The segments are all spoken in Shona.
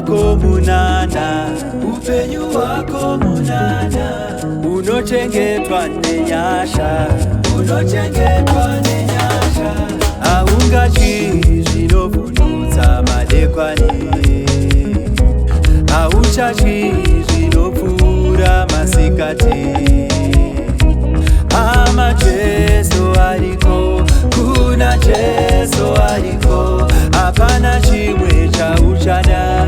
wako munana, upenyu wako munana, unochengetwa nenyasha, unochengetwa nenyasha. Aungatyi zvinovhundutsa madekwani, auchatyi zvinopfuura masikati. Ama Jesu ariko, kuna Jesu ariko, hapana chimwe chauchada.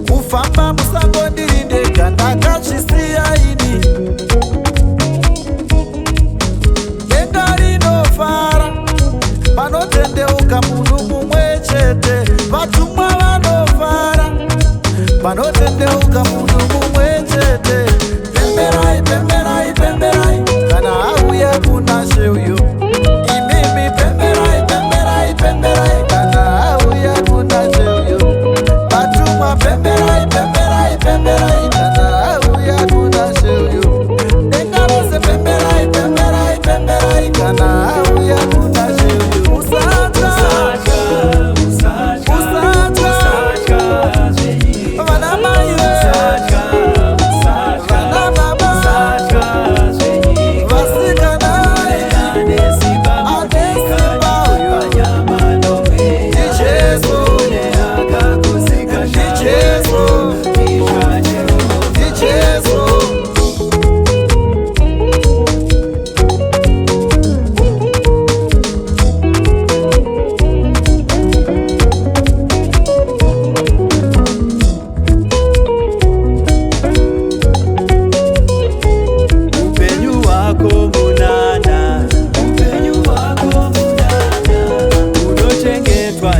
Kufamba musango ndiri ndega ndakazvisiya ini. Denga rinofara panotendeuka munhu mumwe chete, vatumwa vanofara panotendeuka munhu mumwe chete. Pemberai, pemberai, pemberai kana auya kuna She uyo. Imimi pemberai, pemberai, pemberai kana auya kuna She uyo. Vatumwa pemberai, pemberai, pemberai kana auya kuna She uyo. Denga rose pemberai, pemberai, pemberai kana auya kuna She uyo. Usatya, vana mai vana baba vasikana anesimba uyo. Ndi Jesu, ndi Jesu, ndi Jesu. Upenyu wako munana, upenyu wako munana, unochengetwa